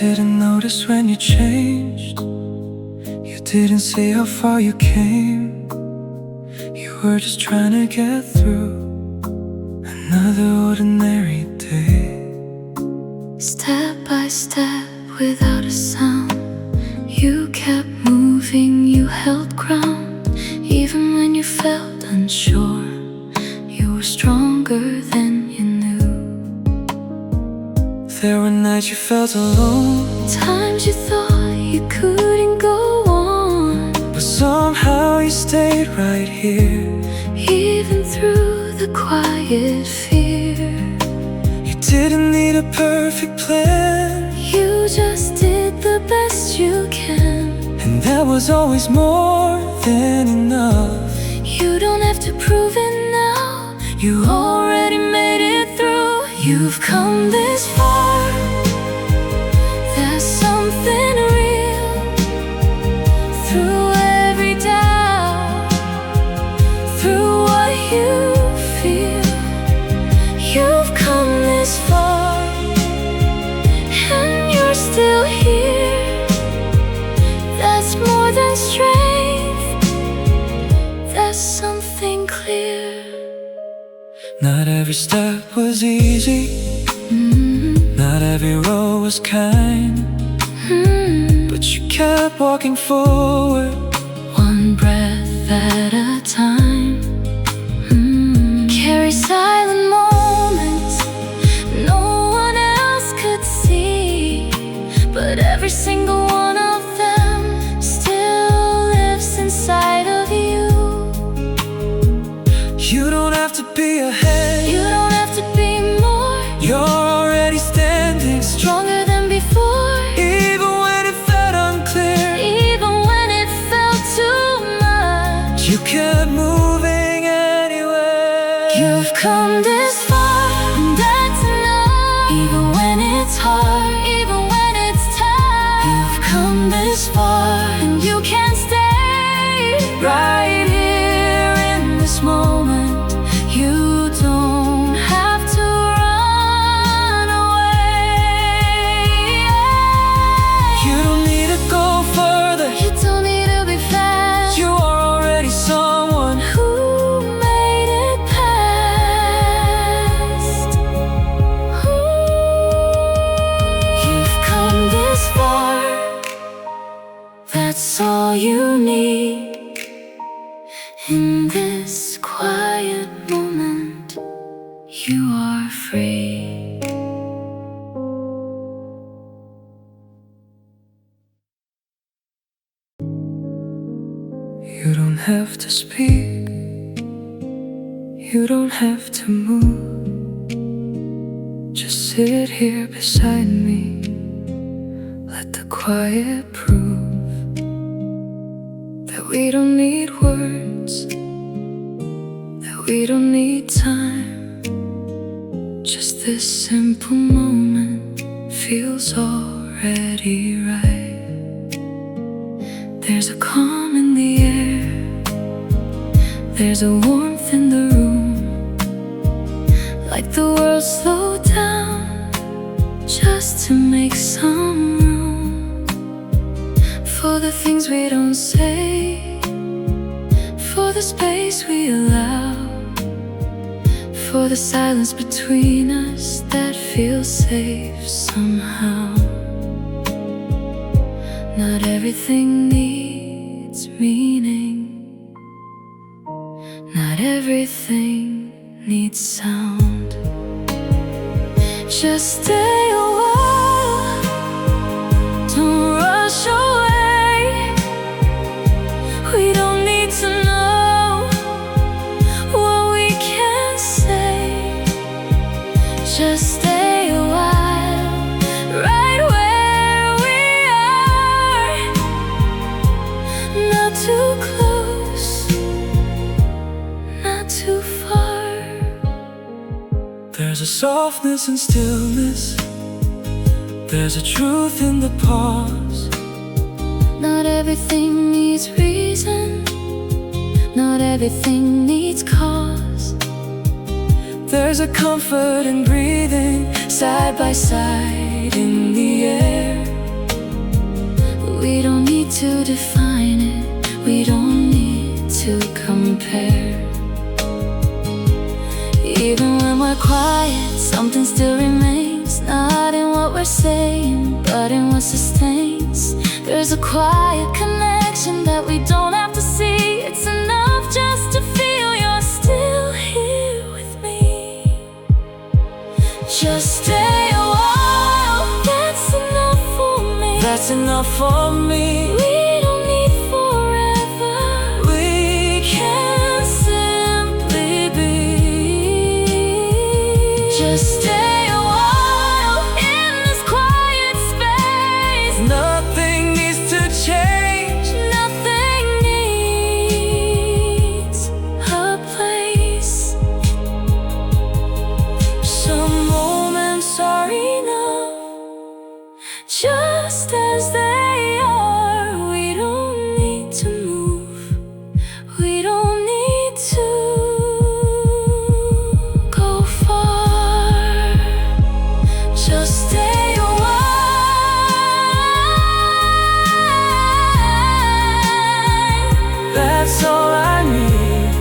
didn't notice when you changed. You didn't see how far you came. You were just trying to get through another ordinary day. Step by step, without a sound, you kept moving, you held ground. Even when you felt unsure, you were stronger than you knew. There were nights you felt alone, times you thought you couldn't go on, but somehow you stayed right here. even through the quiet fear. You didn't need a perfect plan, You just did the best you can. and that was always more than enough. You don't have to prove it now, you already made it through. You've come this far, there's something real through every doubt, through what you feel. You've come this far, and you're still here. That's more than strength, that's something clear. Not every step was easy, not every road was kind, but you kept walking forward, One breath at a time. Carry silent moments no one else could see, but every single one of them still lives inside of you. You don't have to be ahead, You don't have to be more, you're already standing stronger than before. even when it felt unclear. Even when it felt too much, You kept moving anyway. you've come this far, and that's enough. Even when it's hard, even when it's tough, you've come this far, and you can stay right here in this moment. You don't have to run away. You don't need to go further, You don't need to be fast. you are already someone. Who made it past? You've come this far, that's all you need. In this quiet moment, you are free. You don't have to speak, you don't have to move. Just sit here beside me, let the quiet prove that we don't need words, that we don't need time. Just this simple moment feels already right. There's a calm in the air, there's a warmth in the room, like the world slowed down just to make some room for the things we don't say, for the space we allow, for the silence between us that feels safe somehow. Not everything needs meaning, not everything needs sound. Just stay a while, don't rush away. We don't need to know what we can say. Just stay a while, right where we are, not too close, not too far. There's a softness and stillness, there's a truth in the pause. Not everything needs reason, not everything needs cause. There's a comfort in breathing side by side in the air. to define it, we don't need to compare. Even when we're quiet, something still remains, not in what we're saying, but in what sustains. There's a quiet connection that we don't have to see. It's enough just to feel you're still here with me. Just stay a while, that's enough for me. That's enough for me. We don't need forever, We can simply be. Just stay a while in this quiet space. Nothing needs to change. Nothing needs a place. Some moments are enough, just as they are. We don't need to move, we don't need to go far. Just stay a while. That's all I need.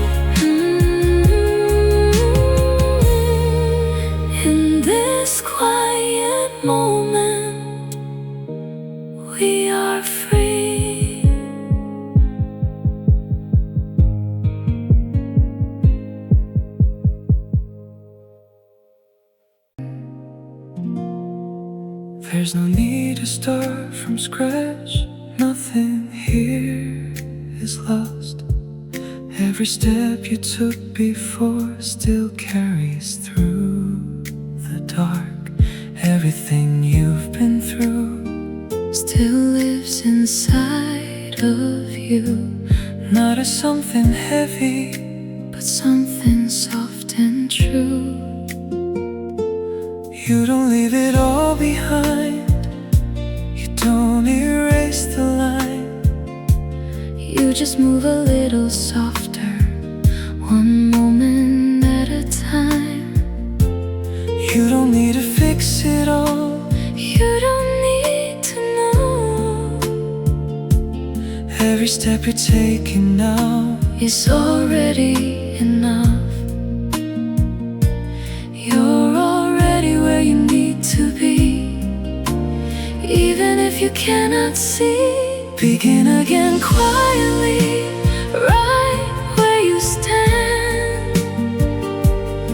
In this quiet moment, we are free. There's no need to start from scratch. Nothing here is lost. Every step you took before still carries through the dark. Everything you've been through Still lives inside of you, not as something heavy, but something soft and true. you don't leave it all behind. You don't erase the line. You just move a little softer, one moment at a time. You don't need to fix it all. You don't need to know. Every step you're taking now It's already enough. You're already where you need to be, even if you cannot see. begin again Quietly, right where you stand.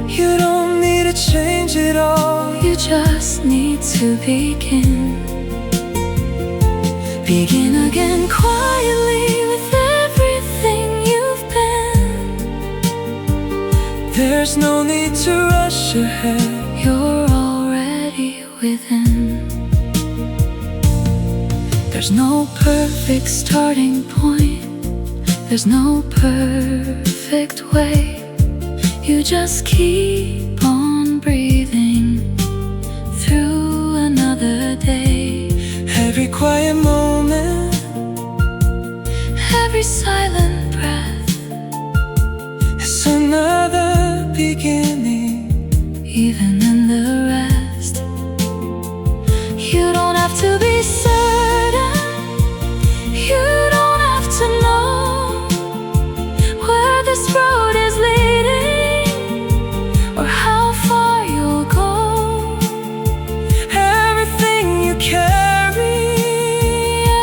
You don't need to change it all. You just need to begin. Begin again quietly with everything you've been. There's no need to rush ahead. You're already within. There's no perfect starting point. There's no perfect way. You just keep on breathing through another day. Every quiet moment, Every silent breath, it's another beginning. even in the rest. You don't have to be certain. You don't have to know where this road is leading or how far you'll go. Everything you carry,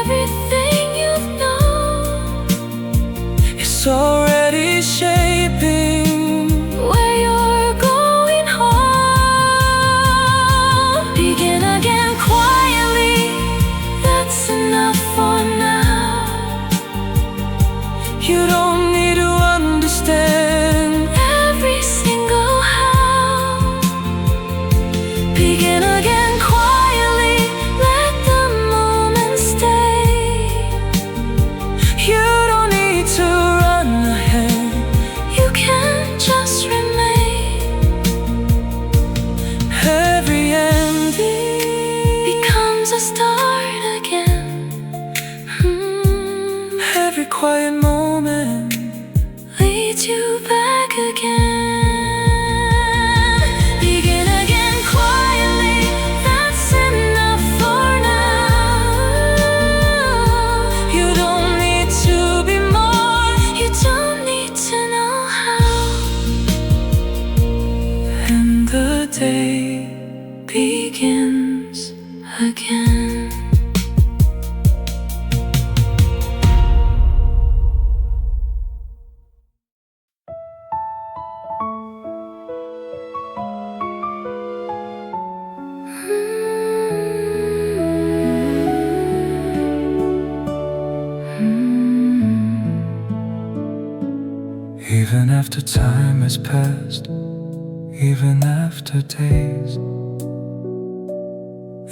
Everything you've known, it's already shaping where you're going home. Begin again quietly. That's enough for now. You don't need to understand. Every single how. Begin again quietly. Let the moment stay. You don't need to run ahead. You can just remain. Every ending Becomes a start again. every quiet moment Leads you back again. Begin again quietly. That's enough for now. you begins again. Even after time has passed, even after days,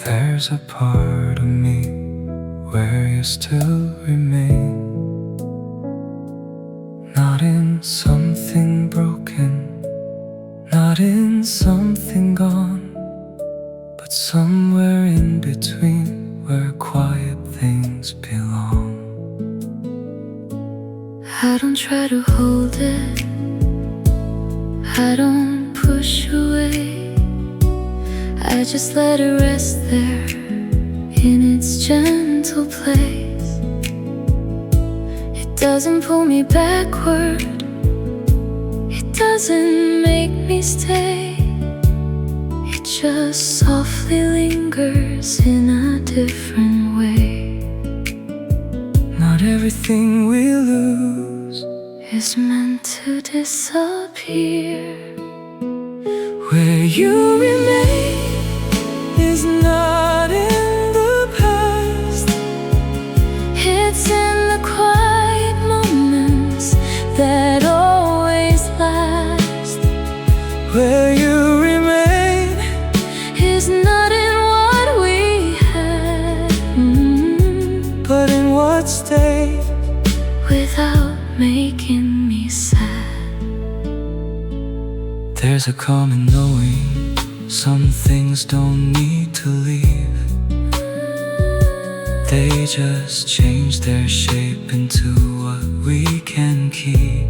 there's a part of me where you still remain. Not in something broken, not in something gone, but somewhere in between where quiet things belong. I don't try to hold it, I don't push away, I just let it rest there in its gentle place. It doesn't pull me backward, it doesn't make me stay, it just softly lingers in a different way. Not everything we lose is meant to disappear. where you remain is not in the past, It's in the quiet moments that always last. where you remain Is not in what we had, but in what stayed. without making me sad. There's a common knowing, some things don't need to leave, they just change their shape into what we can keep.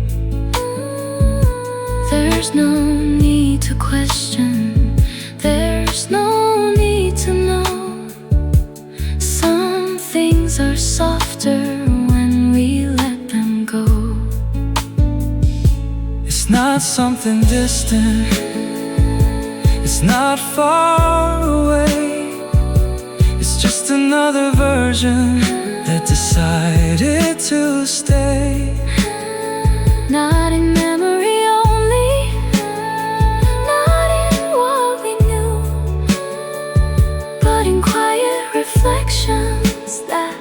There's no need to question, there's no need to know. Some things are softer when we let them go. It's not something distant, it's not far away, it's just another version that decided to stay. Not in memory only, not in what we knew, but in quiet reflections that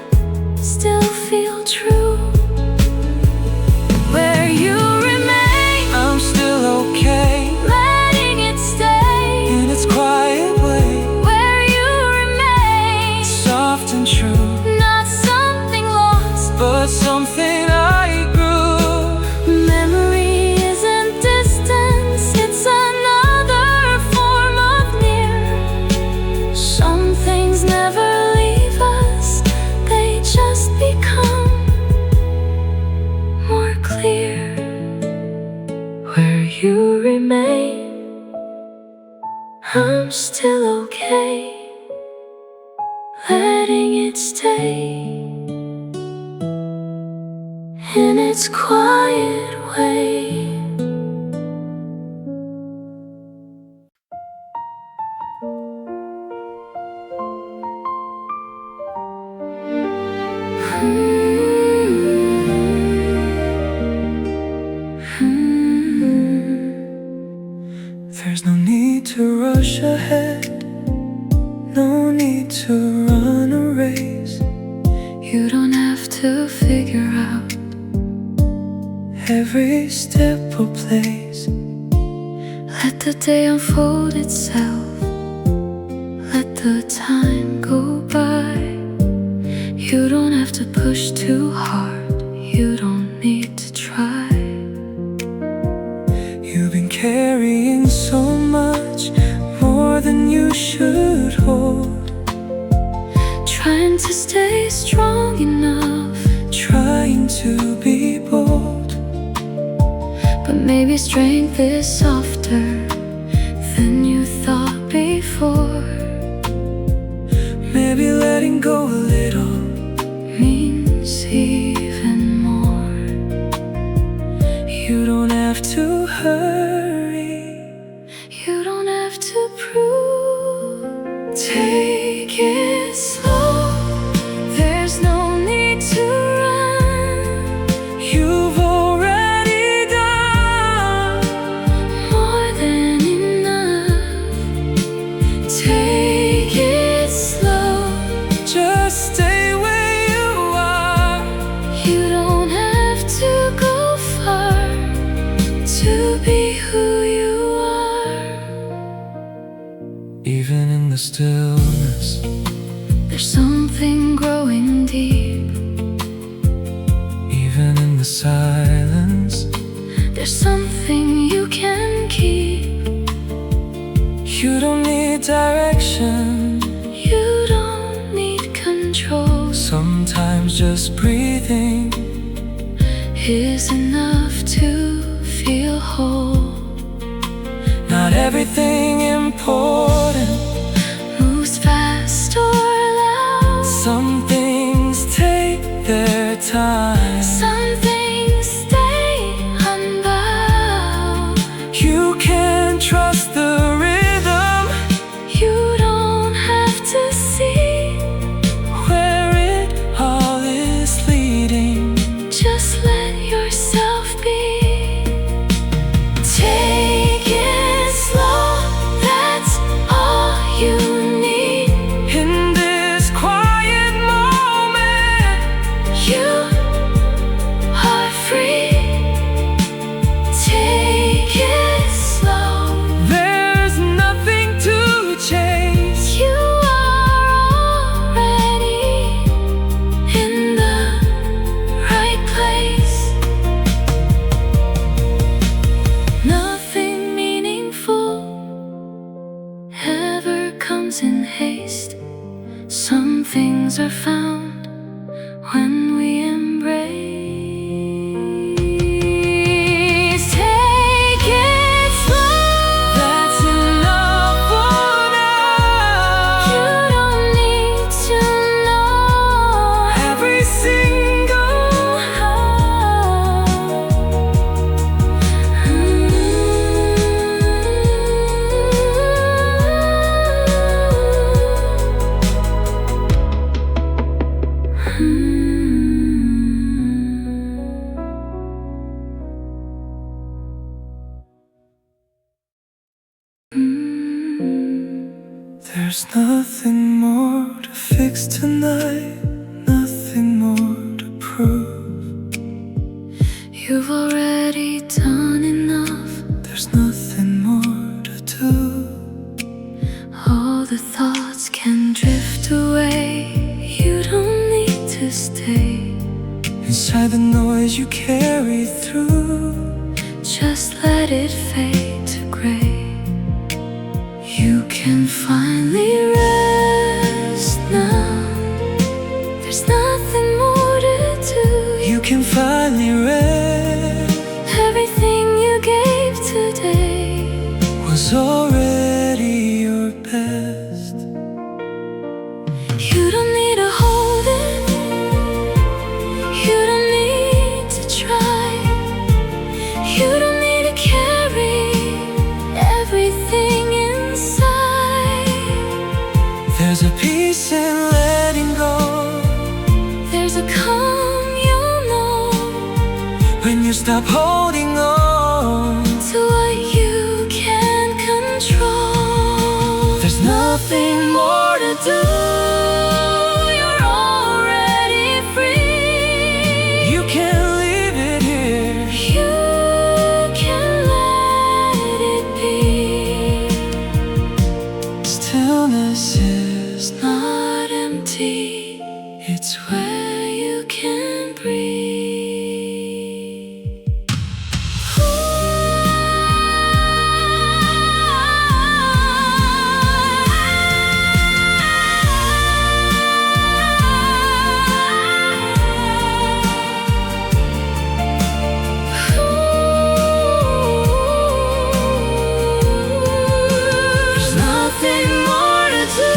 still feel true. Where you remain, I'm still okay letting it stay. in its quiet way, Where you remain, soft and true, not something lost, but something I grew. memory isn't distance, it's another form of near. Some things never leave us, they just become more clear. Where you remain, I'm still okay, letting it stay in its quiet way. There's no need to rush ahead, no need to run a race. You don't have to figure out Every step or place, let the day unfold itself, let the time go by. You don't have to push too hard, you don't need to try. you've been carrying so much, more than you should hold. Trying to stay strong enough, Trying to be bold, but maybe strength is softer than you thought before. maybe letting go a little Means even more. You don't have to hurry, You don't have to prove in the stillness. There's something growing deep. Even in the silence, there's something you can keep. You don't need direction, you don't need control. sometimes just breathing is enough to feel whole. Not everything important moves fast or loud. Some things take their time. Some things stay unbound. You can trust the rhythm. You don't have to see where it all is leading. Just let yourself be. Take it slow, that's all you need. In this quiet moment, You are free. Take it slow. there's nothing to chase. You are already in the right place. Nothing meaningful ever comes in haste. Some things are found when we embrace. Take it slow. That's enough for now. You don't need to know Every single how. There's nothing more to fix tonight, nothing more to prove. You've already done enough. There's nothing more to do. All the thoughts can drift away. You don't need to stay. Inside the noise you carry through, Just let it fade to gray. You can finally rest now. There's nothing more to do. you can finally rest. Everything you gave today Was already your best. you don't need to hold it. You don't need to try. You don't need to carry everything inside. There's a peace in letting go. There's a calm you'll know When you stop holding on, to what you can control. there's nothing more to do. You're already free. You can't leave it here. You can let it be. Stillness is Not empty. it's Where you can breathe. There's nothing more to do.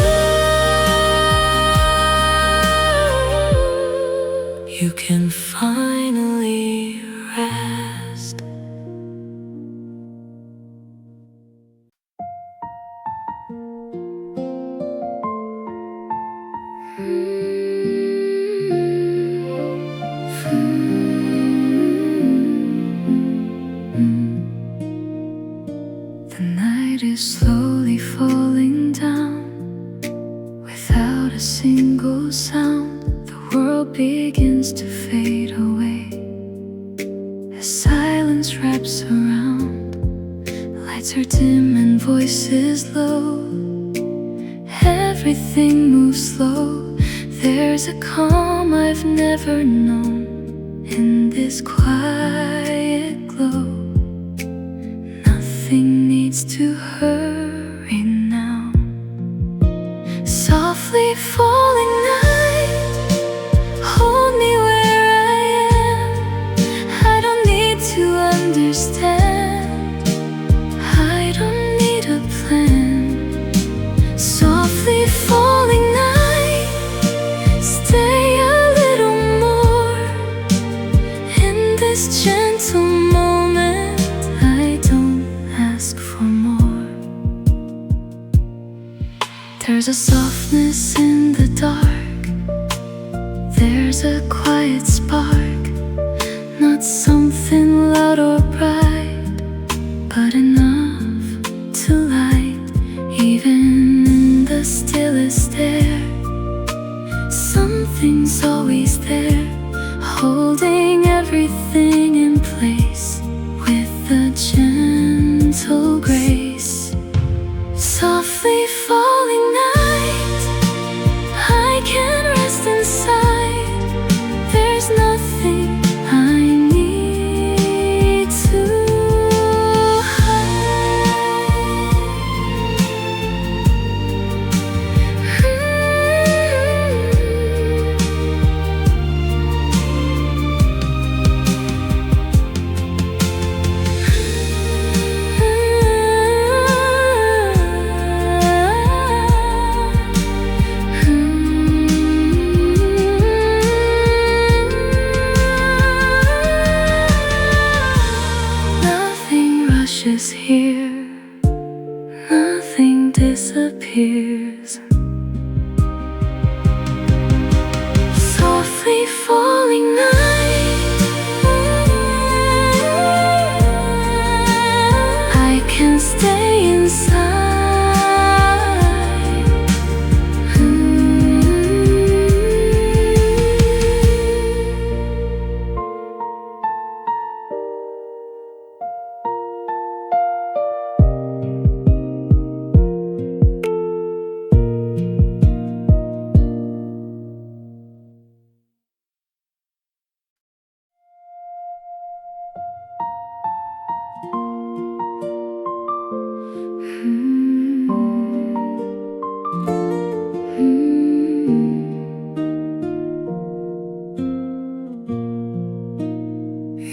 You can finally rest. The night is slowly falling down without a single sound. The world begins to fade away as silence wraps around. Lights are dim and voices low. everything moves slow. There's a calm I've never known in this quiet glow. Nothing needs to hurry now. Softly falling night, hold me where I am. I don't need to understand, I don't need a plan. Softly falling night, stay a little more. In this gentle moment, I don't ask for more. There's a softness in the dark, there's a quiet spark, not something loud or bright, but enough to light even in the stillest air. Something's always there, holding everything in place with a gentle grace. Softly falling night, I can rest inside. There's nothing I need to Nothing rushes here, nothing disappears. Softly falling night, I can stay inside.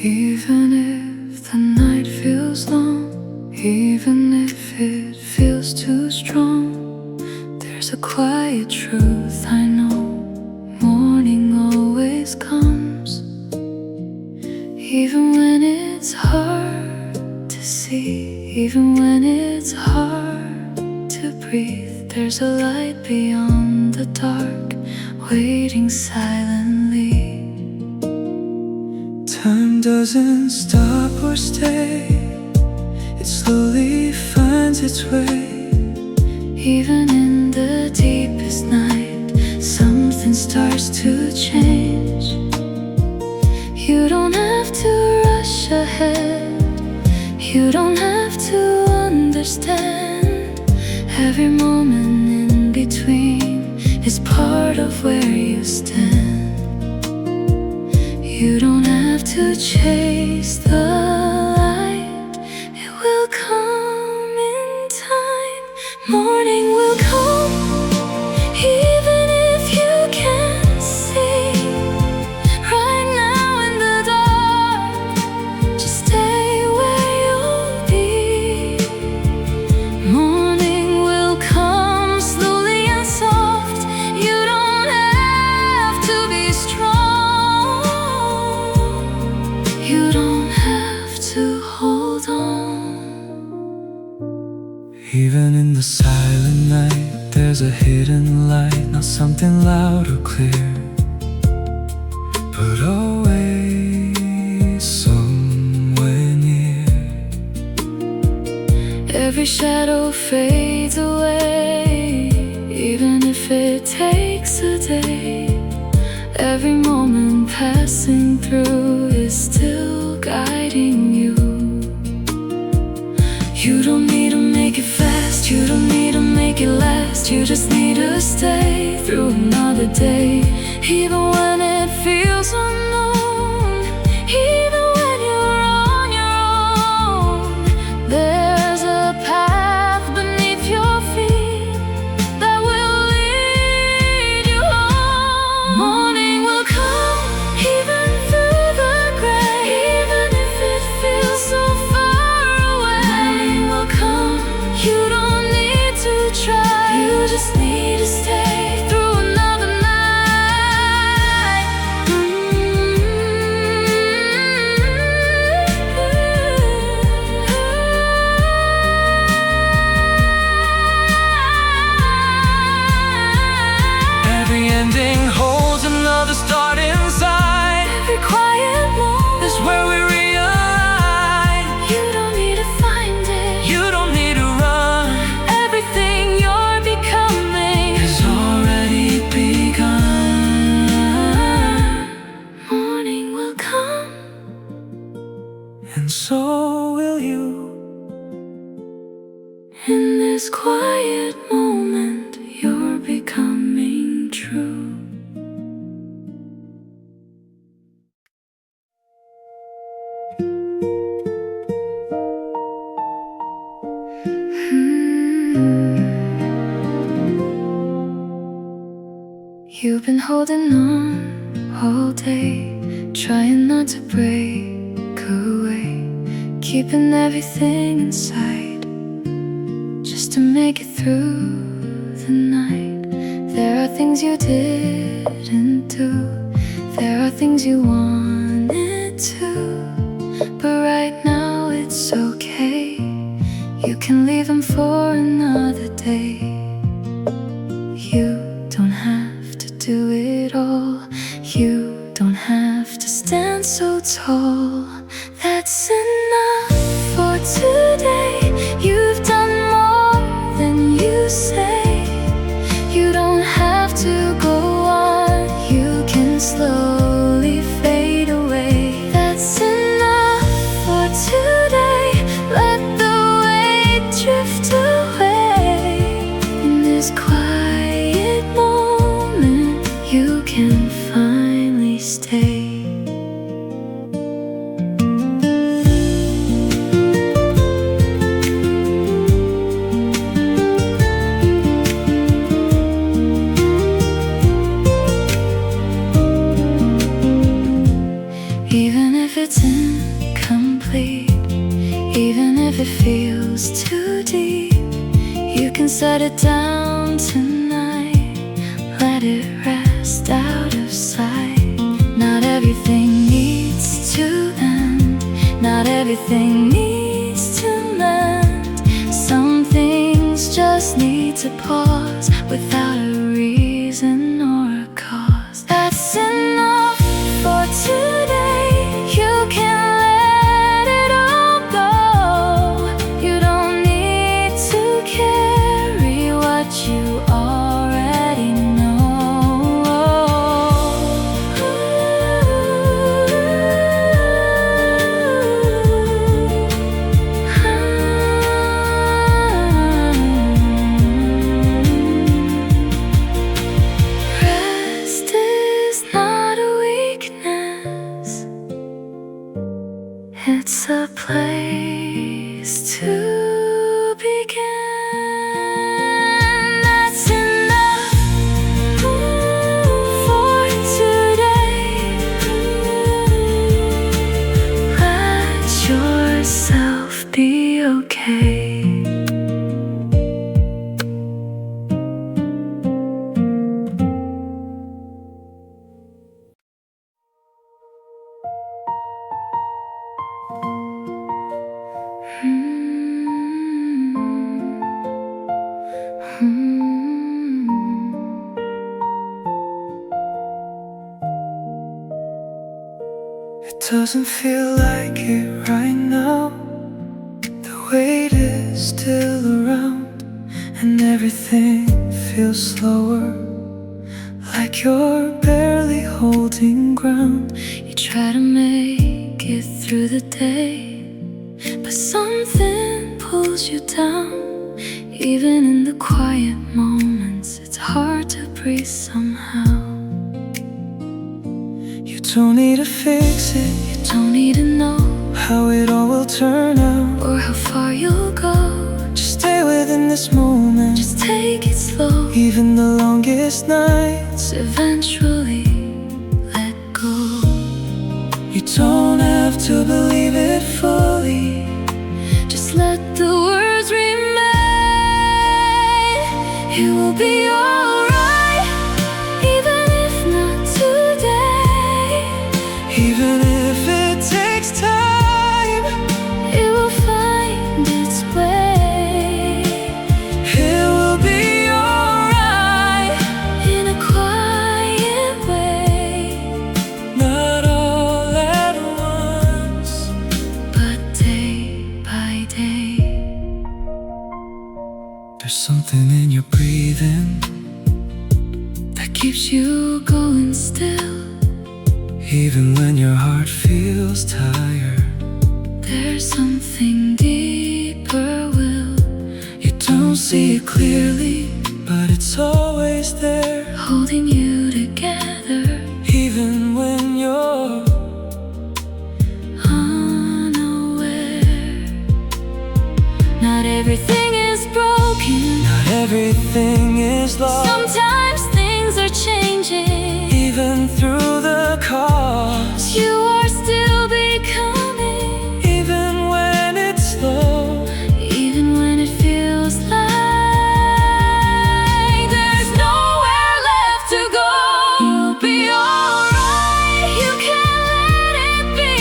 Even if the night feels long, even if it feels too strong, there's a quiet truth I know. Morning always comes, even when it's hard to see, even when it's hard to breathe. There's a light beyond the dark, waiting silently. Time doesn't stop or stay, it slowly finds its way. Even in the deepest night, something starts to change. You don't have to rush ahead, you don't have to understand. Every moment in between is part of where you stand. You don't have to chase the light, it will come in time. Morning will come, even if you can't see. Right now in the dark, just stay where you'll be. Morning will come slowly and soft, you don't have to be strong, you don't have to hold on. Even in the silent night, there's a hidden light, not something loud or clear, but always somewhere near. Every shadow fades away, even if it takes a day. Every moment passing through is still guiding you. You don't need to make it fast, you don't need to make it last, you just need to stay through another day, even when it feels unknown, even when you're on your own. There's a path beneath your feet that will lead you home. Morning will come, even through the gray, even if it feels so far away. Morning will come, you don't need to try, you just need to stay through another night. Every ending holds another start inside. Every quiet moment is where we realign. you don't need to find it, You don't need to run, everything you're becoming it's already begun. Morning will come, And so will you. in this quiet moment you're becoming true. You've been holding on all day, trying not to break away, keeping everything inside just to make it through the night. There are things you didn't do, there are things you wanted to, but right now it's okay. You can leave them for another day. You don't have to do it all, you don't have to stand so tall. That's enough for today. You've done more than you say. You don't have to go on, you can slowly fade away. That's enough for today. Let the weight drift away. In this quiet moment you can finally stay. Even if it's incomplete, even if it feels too deep, you can set it down tonight. Let it rest out of sight. Not everything needs to end, not everything needs to mend. Some things just need to pause without a reason or a cause. That's enough for today. You can let it all go. You don't need to carry what you already Rest is not a weakness, it's a place to begin. That's enough for today. Let yourself be okay. It doesn't feel like it right now. The weight is still around, and everything feels slower, like you're barely holding ground. You try to make it through the day, but something pulls you down. Even in the quiet moments, it's hard free somehow. You don't need to fix it, You don't need to know how it all will turn out. or how far you'll go. Just stay within this moment. Just take it slow. Even the longest nights, Eventually let go. you don't have to believe it fully. Just let the words remain. It will be alright, even if not today. Even if it takes time, It will find its way. it will be alright. In a quiet way, Not all at once. but day by day. There's something in your breathing That keeps you going still. even when your heart feels tired. There's something deeper, will You don't see it clearly, but it's always there. holding you together. Even when you're Unaware. Not everything is broken. not everything is lost. Sometimes things are changing. Even through the cause, You are still becoming. even when it's slow. Even when it feels like there's nowhere left to go. You'll be alright. You can let it be.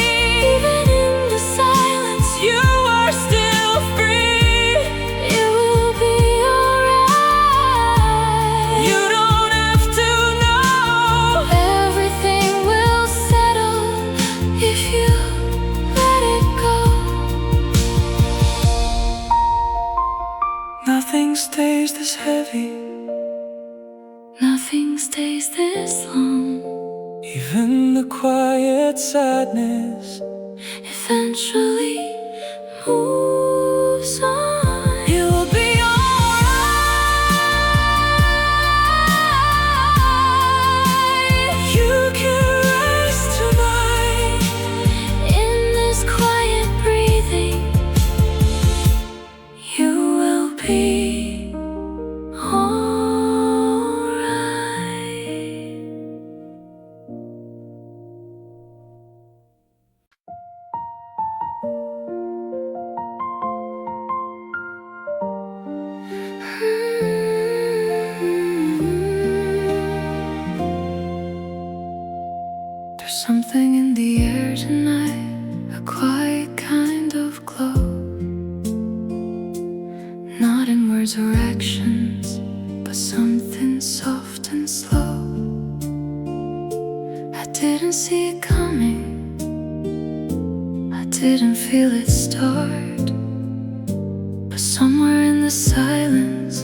Even in the silence, You are still free. it will be alright. You don't have to know. Everything will settle if you let it go. Nothing stays this heavy. Nothing stays this long. Even the quiet sadness, Eventually moves on. it will be alright. You can rest tonight. In this quiet breathing, you will be alright. There's something in the air tonight, a quiet kind of glow. Not in words or actions, but something soft and slow. I didn't see it coming, I didn't feel it start, but somewhere in the silence,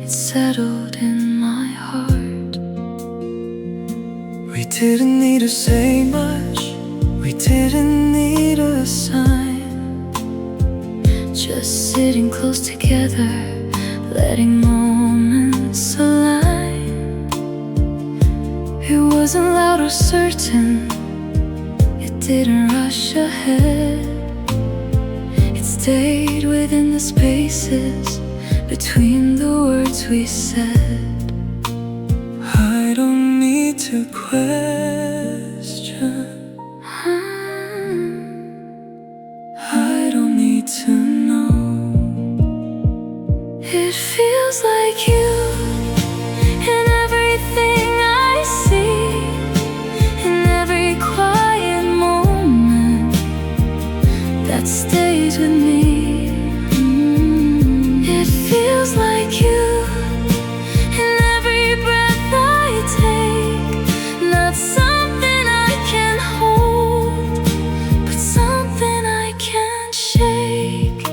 it settled in my heart. We didn't need to say much. We didn't need a sign. Just sitting close together, letting moments align. It wasn't loud or certain, it didn't rush ahead. It stayed within the spaces between the words we said. I don't need to question. I don't need to know. It feels like you in everything I see, in every quiet moment that stays with me. It feels like you in every breath I take. Not something I can hold, but something I can't shake.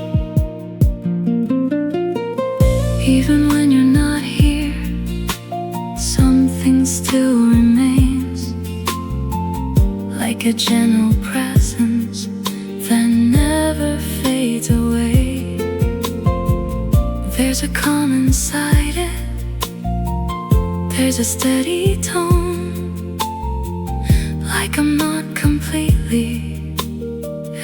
Even when you're not here, something still remains, like a gentle presence that never fades away. There's a calm inside it There's a steady tone, like I'm not completely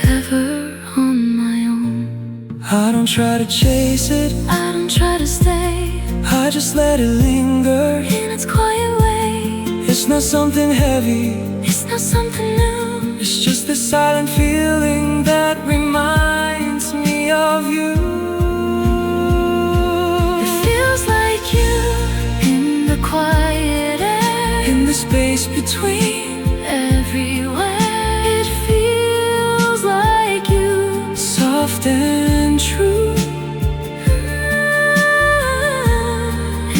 ever on my own. I don't try to chase it, I don't try to stay, I just let it linger in its quiet way. It's not something heavy, It's not something new, it's just the silent feeling that reminds me of you. it feels like you in the quiet air, In the space between, everywhere. It feels like you, soft and true.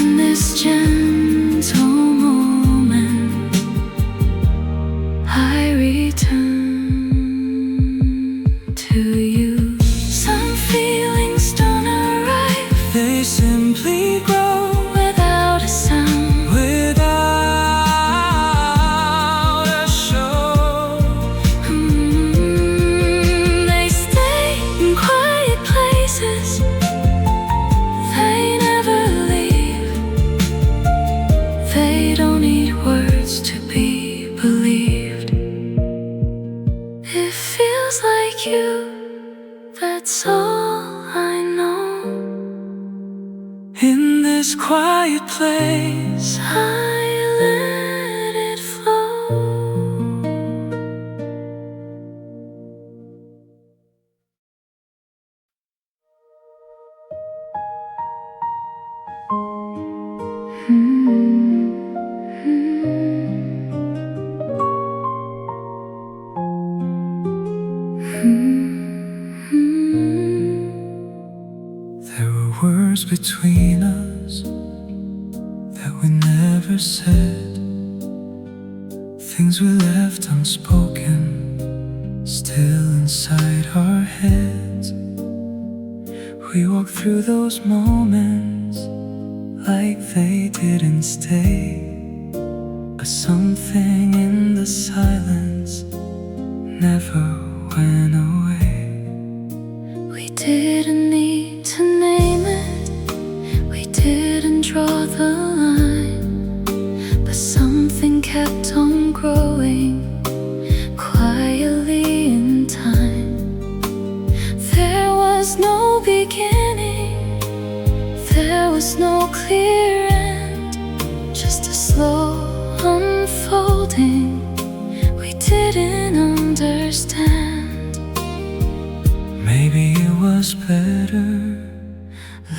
in this gentle moment I return to you. Some feelings don't arrive They simply grow without a sound, without a show. They stay in quiet places, they never leave. They don't need words to be believed. It feels like you, that's all I know. In this quiet place, I let it flow. there were words between us that we never said, things we left unspoken, still inside our heads. We walked through those moments like they didn't stay, but something in the silence never went away. We didn't need to name it, we didn't draw the line, but something kept on growing quietly in time. There was no beginning, there was no clear end, just a slow unfolding we didn't understand. Maybe it was better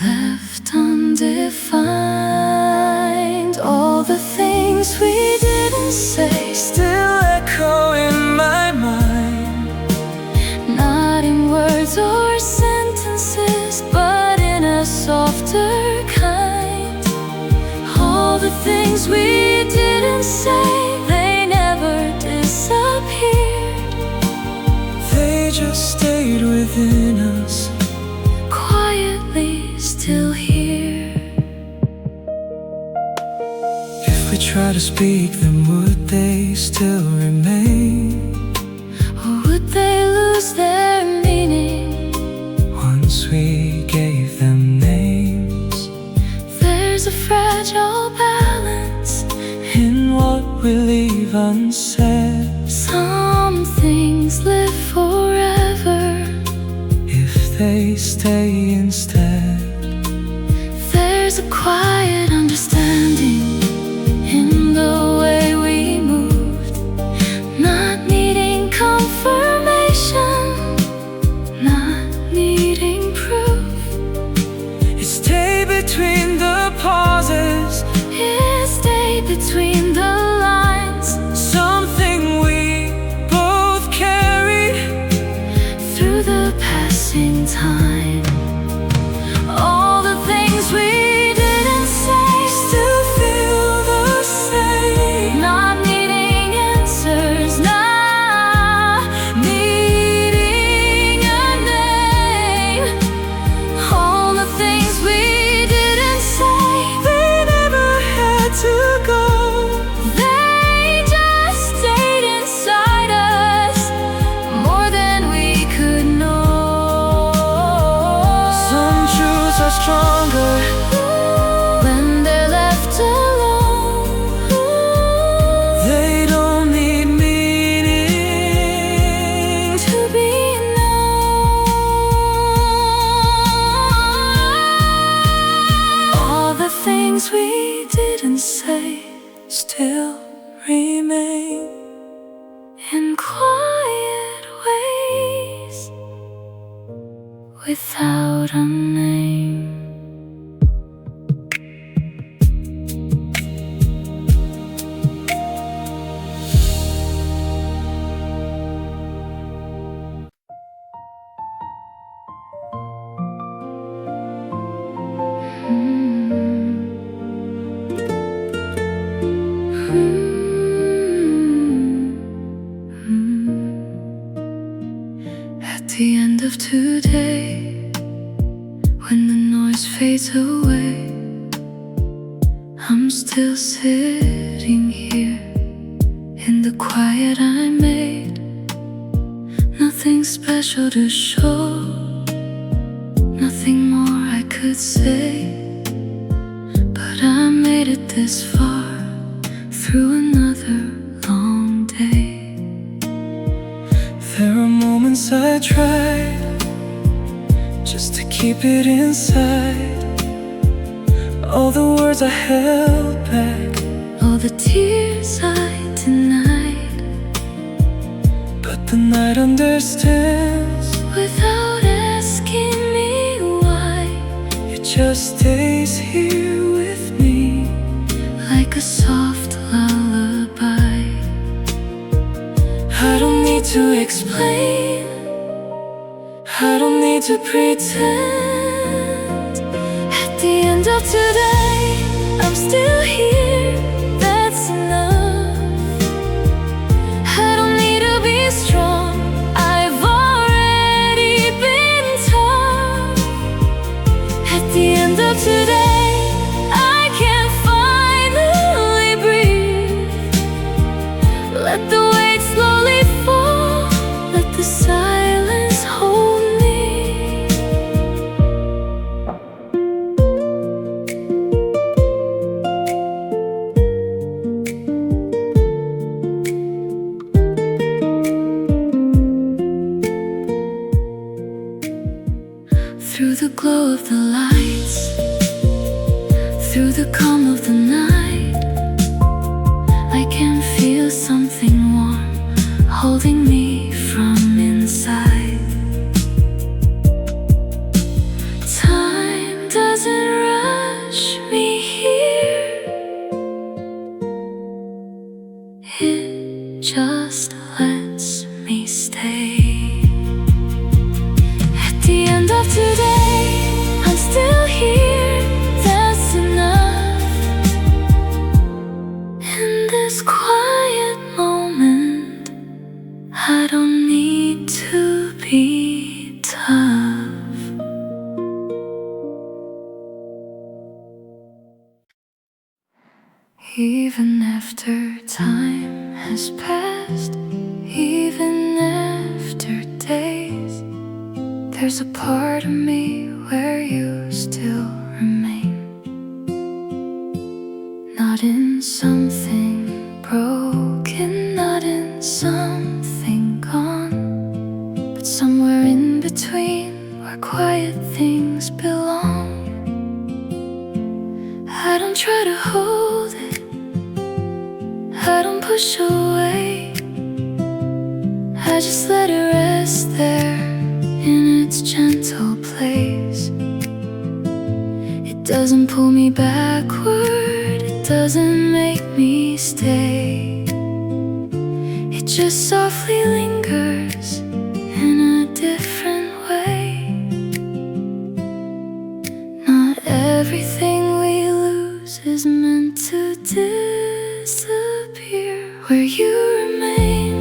Left undefined, all the things we didn't say, still echo in my mind. not in words or sentences, but in a softer kind. All the things we didn't say, they never disappeared. They just stayed within us, Quietly still here. if we try to speak them, would they still remain? Or would they lose their meaning? Once we gave them names, There's a fragile balance, in what we leave unsaid. some things live forever, If they stay instead, there's a quiet understanding in the way we moved, not needing confirmation, not needing proof. it stayed between the pauses, It stayed between the lines, something we both carry through the passing time. All the things we didn't say still remain in quiet ways without a name. At the end of today, when the noise fades away, I'm still sitting here in the quiet I made. Nothing special to show, nothing more I could say, but I made it this far through another long day. There are moments I tried just to keep it inside, all the words I held back, all the tears I denied, but the night understands without asking me why. It just stays here with me like a soft lullaby. I don't need to Explain, I don't need to pretend. At the end of today, I'm still here, that's enough. I don't need to be strong, I've already been tough. At the end of today, I can finally breathe. Let the weight slowly fall, let the silence hold me. Through the glow of the lights, through the calm of the night, I can feel something warm holding me from inside. Time doesn't rush me here, it just lets me stay. At the end of today, I'm still here, that's enough. In this quiet moment, I don't need to be tough. Even after time has passed, even after days, there's a part of me where you still remain. Not in something broken, not in something gone, but somewhere in between where quiet things belong. I don't try to hold it, I don't push away, I just let it rest there in its gentle place. It doesn't pull me backward, it doesn't make me stay. It just softly lingers in a different way. Not everything we lose is meant to disappear. Where you remain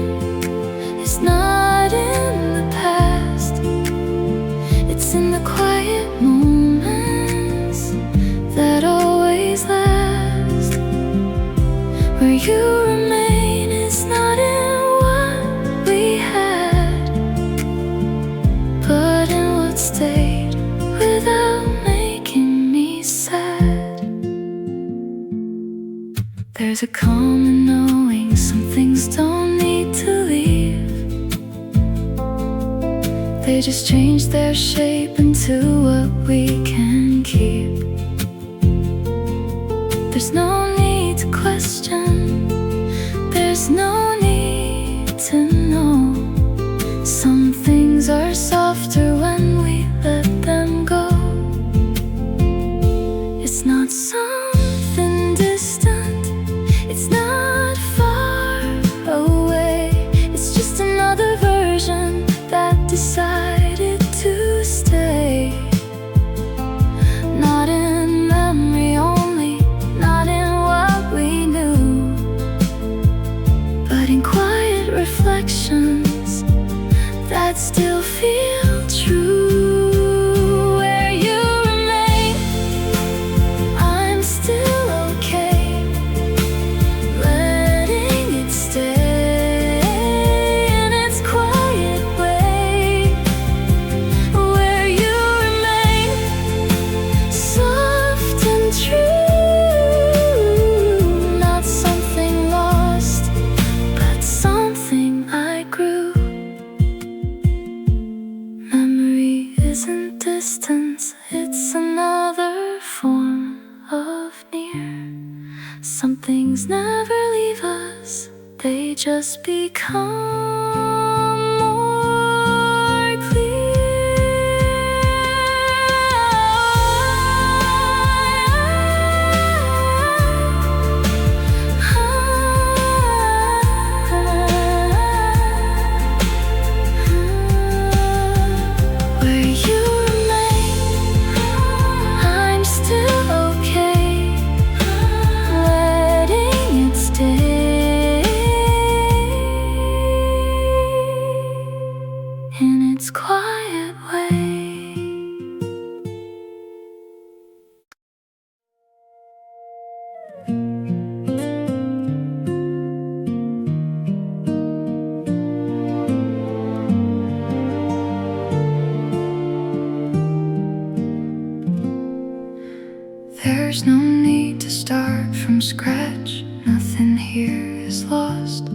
is not in the past, it's in the quiet moments that always last. Where you remain is not in what we had, but in what stayed without making me sad. There's a calm in knowing some things don't need to leave. They just change their shape into what we can keep. There's no need Some things never leave us, they just become more clear. Where you remain, I'm still okay, letting it stay in its quiet way. There's no need to start from scratch, nothing here is lost.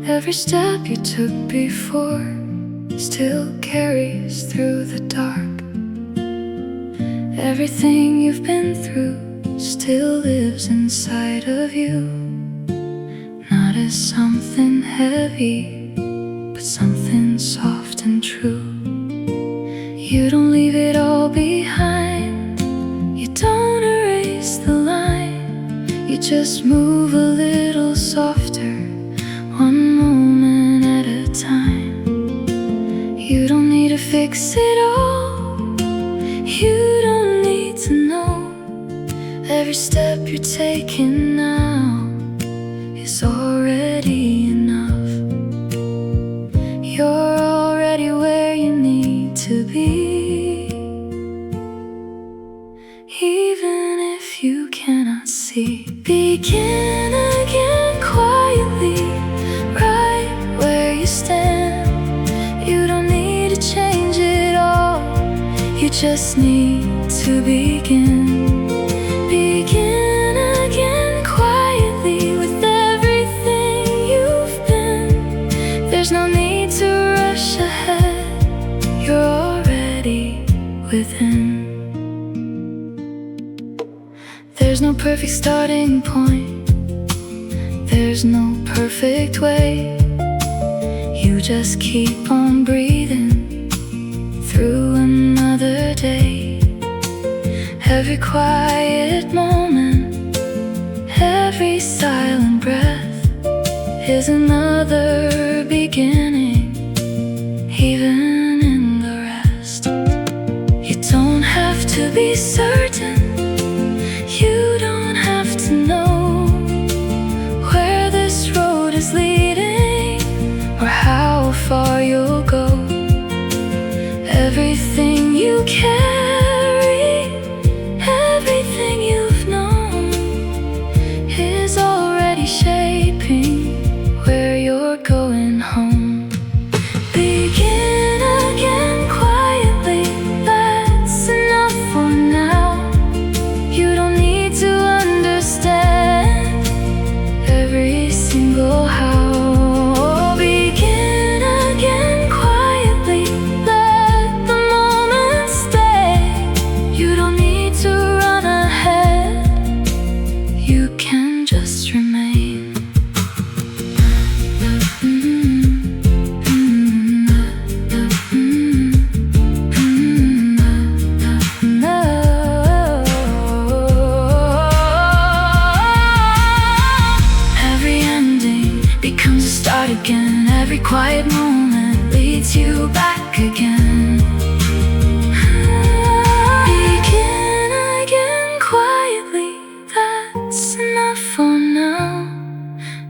Every step you took before still carries through the dark. Everything you've been through still lives inside of you, not as something heavy, but something soft and true. You don't leave it all behind, you don't erase the line, you just move a little softer, one moment at a time. You don't need to fix it all, you don't need to know. Every step you're taking now is already enough. You're already where you need to be, even if you cannot see. Begin again quietly, right where you stand. You don't need to change it all, you just need to begin. Begin again quietly with everything you've been. There's no need to rush ahead, you're already within. There's no perfect starting point, there's no perfect way. You just keep on breathing through another day. Every quiet moment, every silent breath is another beginning, even in the rest. You don't have to be certain, you don't have to know where this road is leading or how far you'll go. Everything you carry, everything you've known is already shaping where you're going home. Begin again quietly, that's enough for now. You don't need to understand every single how. Begin again quietly, let the moment stay. You don't need to run ahead, you can just remain. Every ending becomes a start again, every quiet moment leads you back again. Begin again quietly, that's enough for now.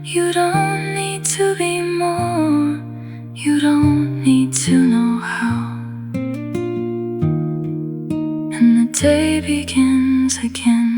You don't need to be more, you don't need to know how. And the day begins again.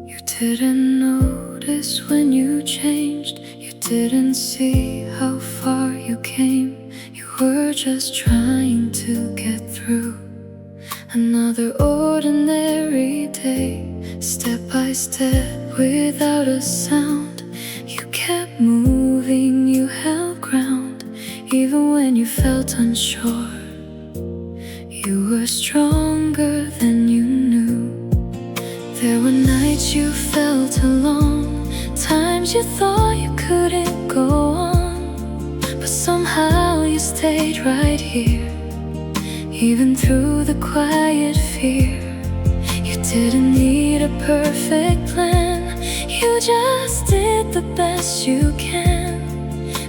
You didn't notice when you changed, you didn't see how far you came. You were just trying to get through. another ordinary day. Step by step, without a sound, you kept moving, you held ground. Even when you felt unsure, you were stronger than you knew. There were nights you felt alone, times you thought you couldn't go on, but somehow you stayed right here. Even through the quiet fear, you didn't need a perfect plan. You just did the best you can,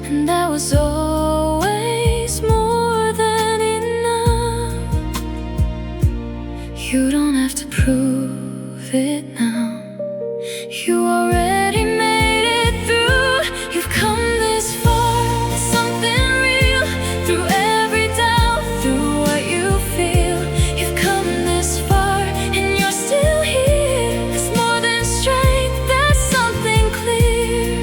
and that was always more than enough. You don't have to prove it now. You already made it through. You've come this far, something real. Through every doubt, through what you feel, you've come this far, and you're still here. It's more than strength, there's something clear.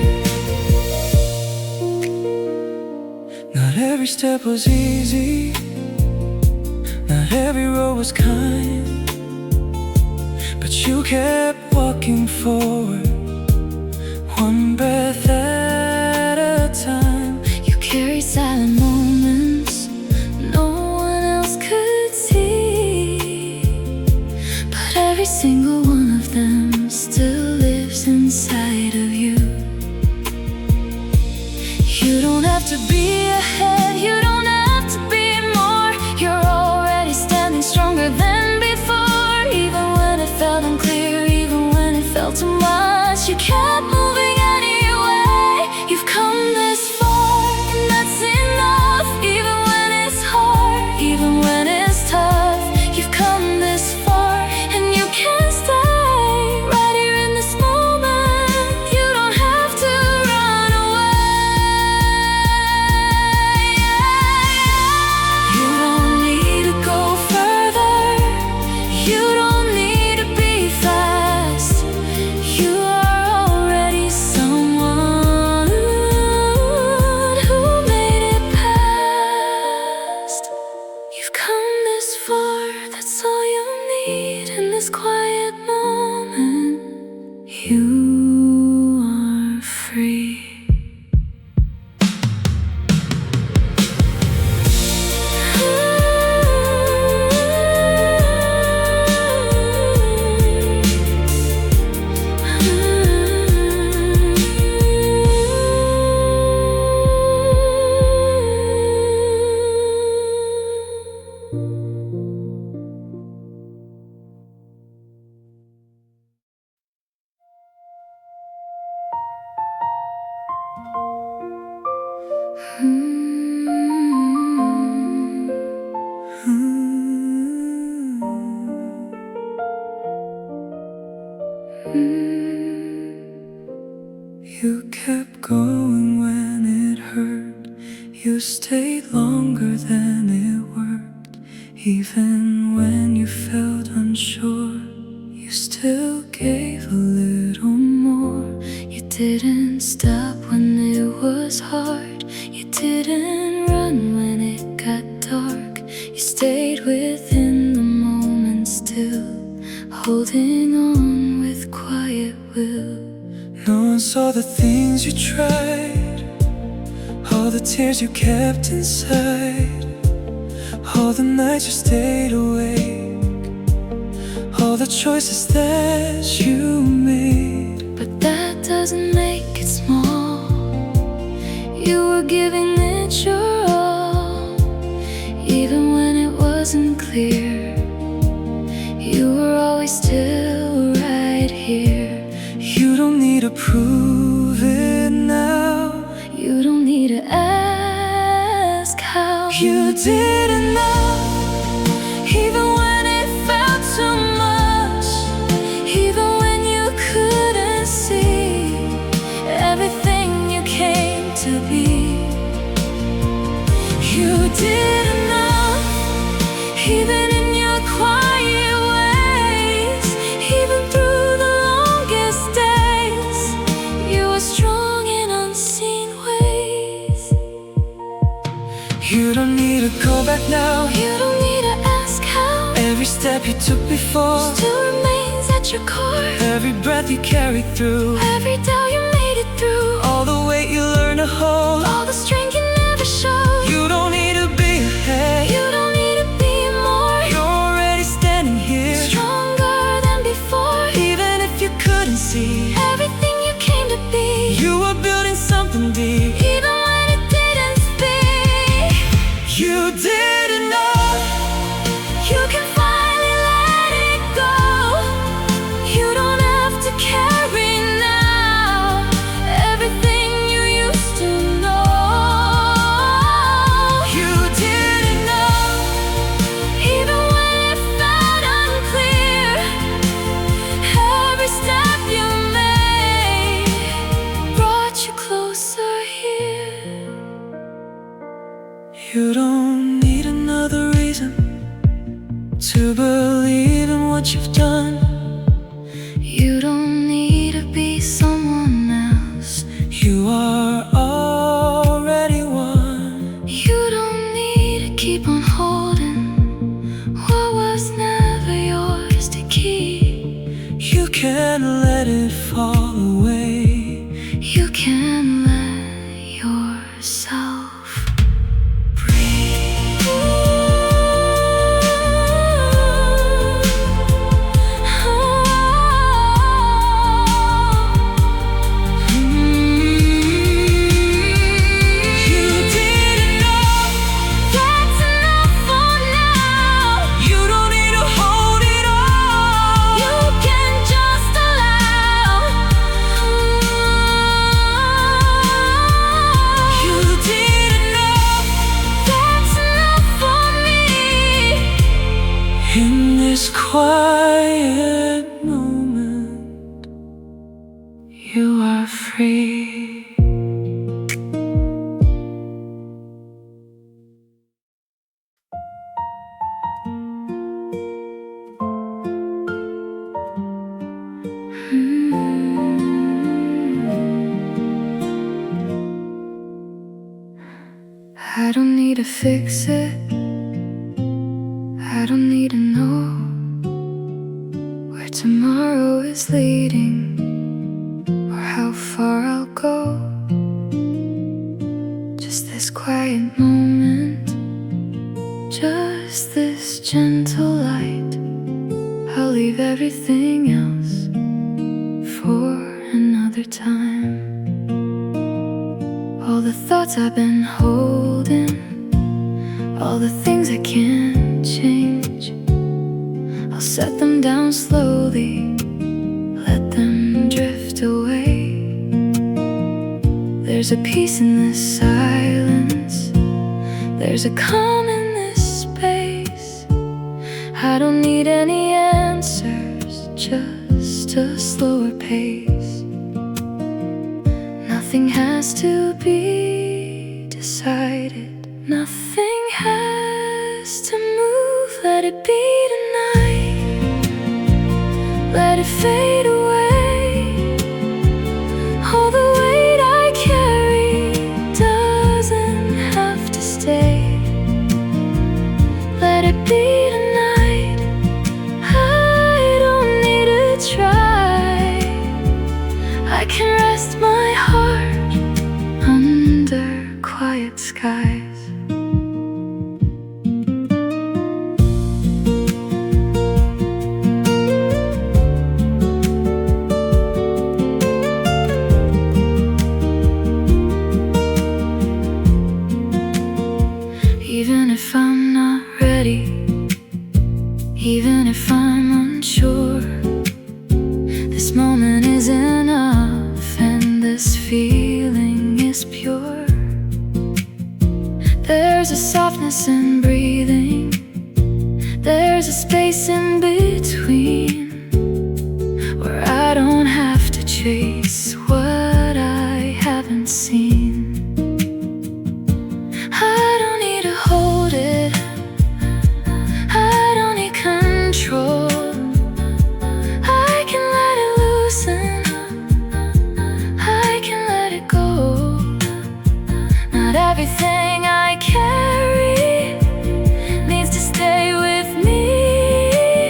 Not every step was easy, not every road was kind, but you kept walking forward, one breath at a time. You carry silent moments no one else could see, but every single one of them still lives inside of you. You don't have to be ahead, you don't have to be more. You're already standing stronger than before. Even when it felt unclear, even when it felt too much, you kept moving anyway. You've come this far, and that's enough. Even when it's hard, even when it's tough, you've come this far, and you can stay right here in this moment. You don't have to run away. You don't need to go further, you don't need to be fast. You are already someone who made it past. You've come this far, that's all you need in this quiet moment. You are free. You kept going when it hurt, you stayed longer than it worked. Even when you felt unsure, you still gave a little more. You didn't stop when it was hard, you didn't run when it got dark. You stayed within the moment still, holding on with quiet will. No one saw the things you tried, all the tears you kept inside, all the nights you stayed awake, all the choices that you made. But that doesn't make it small. You were giving it your all, even when it wasn't clear. You were always still right here. You don't need to prove it now, you don't need to ask how. you did enough, even when it felt too much, Even when you couldn't see everything you came to be. you did enough, Even in your quiet ways, even through the longest days, you were strong in unseen ways. you don't need to go back now. You don't need to ask how. Every step step you took before still remains at your core. Every breath you carry through, Every doubt you made it through, all the weight you learn to hold, all the strength you never showed. you don't need to be ahead, You don't need to be more, you're already standing here, stronger than before. even if you couldn't see Everything you came to be, you were building something deep. even when it didn't speak. You didn't know You can finally let it go. You don't have to carry now everything you used to know. you didn't know Even when it felt unclear, every step you made brought you closer here. you don't need another reason to believe in what you've done. You don't need to be someone else. You are already one. You don't need to keep on holding what was never yours to keep. You can let it fall away. You can let yourself breathe. You didn't know That's enough for now. you don't need to hold it all. You can just allow. You didn't know That's enough for me. in this quiet moment you are free. I don't need to fix it. I don't need to know where tomorrow is leading or how far I'll go. Just this quiet moment, just this gentle light. I'll leave everything else for another time. All the thoughts I've been holding, all the things I can't change, I'll set them down slowly, let them drift away. There's a peace in this silence, there's a calm in this space. I don't need any answers, just a slower pace. Nothing has to be decided, nothing has to move. Let it be tonight, let it fade away. All the weight I carry doesn't have to stay. Let it be tonight, I don't need to try. I can rest my heart under quiet skies. Even if I'm not ready, even if I'm unsure, this moment is enough and this feeling is pure. There's a softness in breathing, there's a space in between, where I don't have to chase what I haven't seen. I don't need to hold it, I don't need control. I can let it loosen, I can let it go. Not everything I carry needs to stay with me.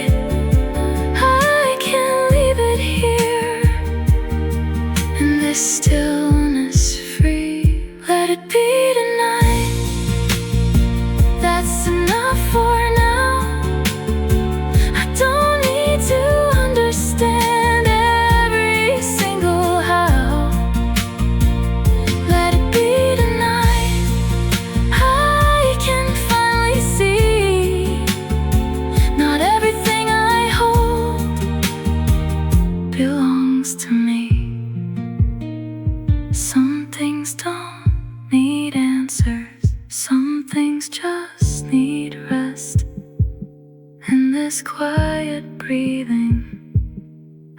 this quiet breathing,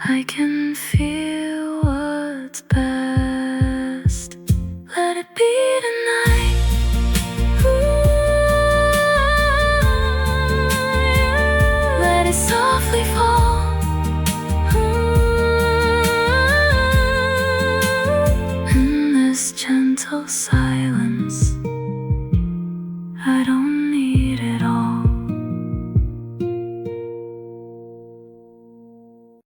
I can feel what's back.